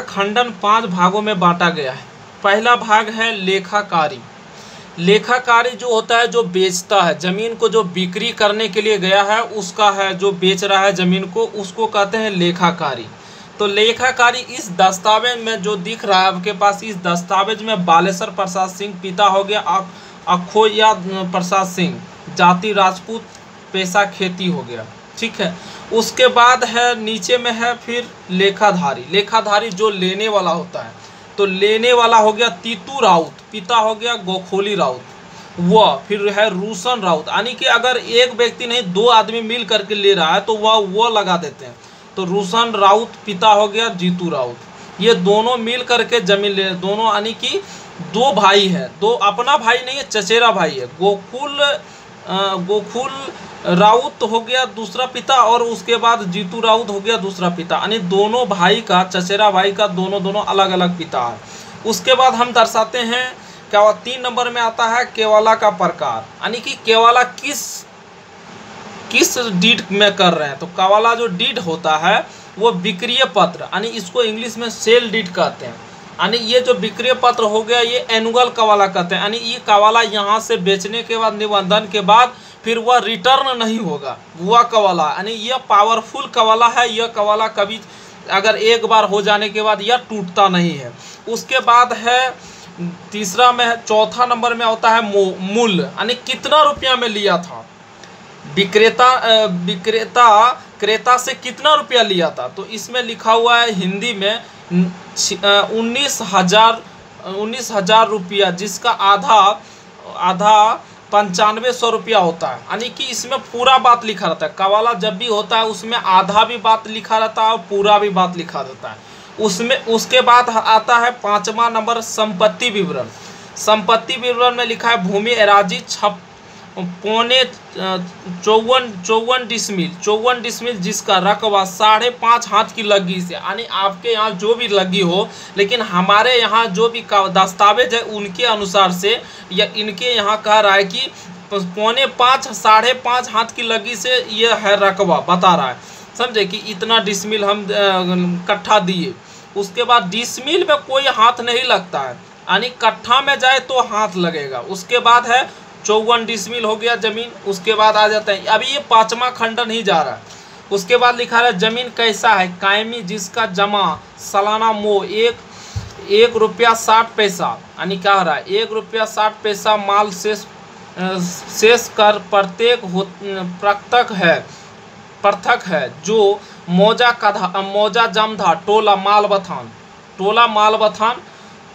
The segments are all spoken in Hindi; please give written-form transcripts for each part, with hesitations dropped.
खंडन 5 भागों में बांटा गया है। पहला भाग है लेखाकारी। लेखाकारी जो होता है, जो बेचता है जमीन को, जो बिक्री करने के लिए गया है उसका है, जो बेच रहा है जमीन को, उसको कहते हैं लेखाकारी। तो लेखाकारी इस दस्तावेज में जो दिख रहा है आपके पास, इस दस्तावेज में बालेश्वर प्रसाद सिंह, पिता हो गया अखोया प्रसाद सिंह, जाति राजपूत, पेशा खेती हो गया। ठीक है। उसके बाद है नीचे में है फिर लेखाधारी। लेखाधारी जो लेने वाला होता है, तो लेने वाला हो गया तीतू राउत, पिता हो गया गोखोली राउत, वह फिर है रूसन राउत। यानी कि अगर एक व्यक्ति नहीं 2 आदमी मिल करके ले रहा है तो वह लगा देते हैं। तो रूसन राउत, पिता हो गया जीतू राउत, ये दोनों मिल करके जमीन ले, दोनों यानी कि 2 भाई है, 2 अपना भाई नहीं है, चचेरा भाई है। गोकुल राउत हो गया दूसरा पिता, और उसके बाद जीतू राउत हो गया दूसरा पिता, यानी दोनों भाई का, चचेरा भाई का दोनों अलग अलग पिता है। उसके बाद हम दर्शाते हैं क्या 3 नंबर में आता है केवाला का प्रकार, यानी कि केवाला किस डीड में कर रहे हैं। तो केवाला जो डीड होता है वो विक्रय पत्र, यानी इसको इंग्लिश में सेल डीड कहते हैं। यानी ये जो विक्रय पत्र हो गया ये एनुअल कवाला कहते हैं, यानी ये कवाला यहाँ से बेचने के बाद, निबंधन के बाद फिर वह रिटर्न नहीं होगा, वह कवाला, यानी यह पावरफुल कवाला है। यह कवाला कभी अगर एक बार हो जाने के बाद यह टूटता नहीं है। उसके बाद है तीसरा में, चौथा नंबर में होता है मूल्य, यानी कितना रुपया में लिया था क्रेता से कितना रुपया लिया था। तो इसमें लिखा हुआ है हिंदी में 19,000 रुपया, जिसका आधा 9500 रुपया होता है। यानी कि इसमें पूरा बात लिखा रहता है। कवाला जब भी होता है उसमें आधा भी बात लिखा रहता है और पूरा भी बात लिखा रहता है उसमें। उसके बाद आता है 5वां नंबर संपत्ति विवरण। संपत्ति विवरण में लिखा है भूमि एराजी 54 डिसमिल, जिसका रकबा 5.5 हाथ की लग्गी से, यानी आपके यहाँ जो भी लग्गी हो, लेकिन हमारे यहाँ जो भी दस्तावेज है उनके अनुसार से, या इनके यहाँ कह रहा है कि 5.5 हाथ की लग्गी से यह है रकबा बता रहा है। समझे कि इतना डिसमिल हम कट्ठा दिए। उसके बाद डिसमिल में कोई हाथ नहीं लगता है, यानी कट्ठा में जाए तो हाथ लगेगा। उसके बाद है 54 डिसमिल हो गया जमीन। उसके बाद आ जाता है, अभी ये 5वां खंडन ही जा रहा है। उसके बाद लिखा है जमीन कैसा है, कायमी, जिसका जमा सालाना मोह 1 रुपया 60 पैसा, यानी कह रहा है 1 रुपया 60 पैसा माल शेष कर पृथक है, जो मौजा जमधा टोला मालबथान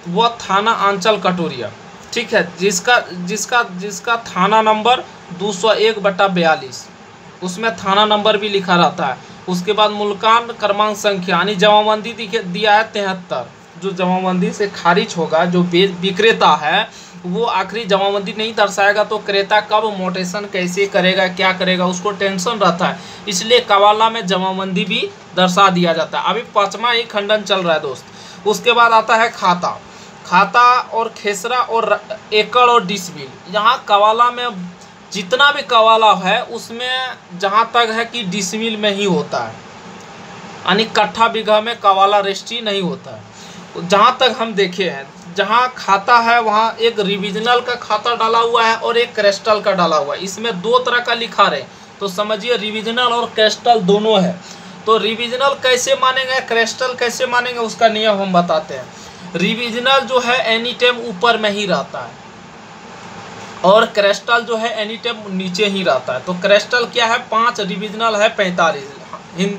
व थाना अंचल कटोरिया। ठीक है। जिसका थाना नंबर 201/42, उसमें थाना नंबर भी लिखा रहता है। उसके बाद मुल्कान क्रमांक संख्या, यानी जमाबंदी दिया है 73। जो जमाबंदी से खारिज होगा, जो विक्रेता है वो आखिरी जमाबंदी नहीं दर्शाएगा तो क्रेता कब मोटेशन कैसे करेगा, क्या करेगा, उसको टेंशन रहता है। इसलिए कवाला में जमाबंदी भी दर्शा दिया जाता है। अभी 5वां ही खंडन चल रहा है दोस्त। उसके बाद आता है खाता और खेसरा और एकड़ और डिसमिल। यहाँ कवाला में जितना भी कवाला है उसमें जहाँ तक है कि डिसमिल में ही होता है, यानी कट्ठा बीघा में कवाला रजिस्ट्री नहीं होता है। जहाँ तक हम देखे हैं, जहाँ खाता है वहाँ एक रिविजनल का खाता डाला हुआ है और एक क्रिस्टल का डाला हुआ है। इसमें 2 तरह का लिखा रहे, तो समझिए रिविजनल और क्रिस्टल दोनों है। तो रिविजनल कैसे मानेंगे, क्रिस्टल कैसे मानेंगे, उसका नियम हम बताते हैं। रिविजनल जो है एनी टाइम ऊपर में ही रहता है और क्रिस्टल जो है एनी टाइम नीचे ही रहता है। तो क्रिस्टल क्या है 5, रिविजनल है 45।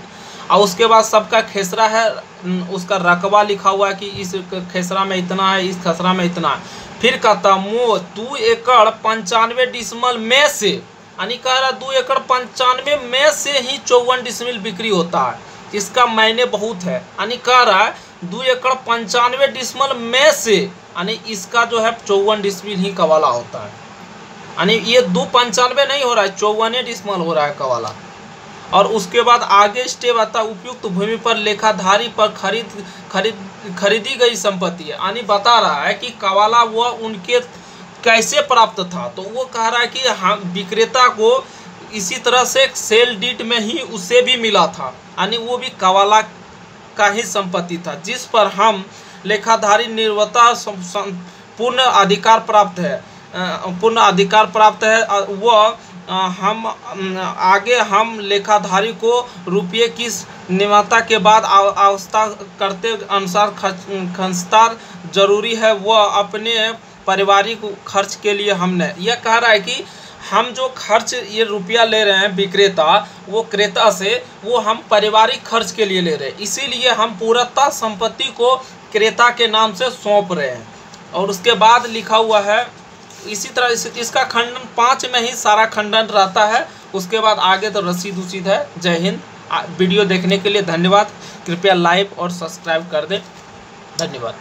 और उसके बाद सबका खेसरा है, उसका रकबा लिखा हुआ है कि इस खेसरा में इतना है, इस खेसरा में इतना है। फिर कहता मोह 2 एकड़ 95 डिसमिल में से, यानी कह रहा 2 एकड़ 95 में से ही 54 डिसमिल बिक्री होता है। इसका मायने बहुत है, यानी कह रहा है 2 एकड़ 95 डिसमिल में से, यानी इसका जो है 54 डिसमिल ही कवाला होता है। यानी ये 295 नहीं हो रहा है, 54 डिसमिल हो रहा है कवाला। और उसके बाद आगे स्टेप आता है उपयुक्त भूमि पर लेखाधारी पर खरीदी गई संपत्ति है, यानी बता रहा है कि कवाला वह उनके कैसे प्राप्त था। तो वो कह रहा है कि हम विक्रेता को इसी तरह से सेल डीड में ही उसे भी मिला था, यानी वो भी कवाला का ही संपत्ति था, जिस पर हम लेखाधारी निर्वता पूर्ण अधिकार प्राप्त है, वह हम आगे हम लेखाधारी को रुपये किस नियमता के बाद अवस्था करते अनुसार खर्चदार जरूरी है, वह अपने पारिवारिक खर्च के लिए हमने, यह कह रहा है कि हम जो खर्च ये रुपया ले रहे हैं विक्रेता वो क्रेता से, वो हम पारिवारिक खर्च के लिए ले रहे हैं, इसीलिए हम पूर्णतः संपत्ति को क्रेता के नाम से सौंप रहे हैं। और उसके बाद लिखा हुआ है इसी तरह इसका खंडन 5 में ही सारा खंडन रहता है। उसके बाद आगे तो रसीद उसीद है। जय हिंद। वीडियो देखने के लिए धन्यवाद। कृपया लाइक और सब्सक्राइब कर दें। धन्यवाद।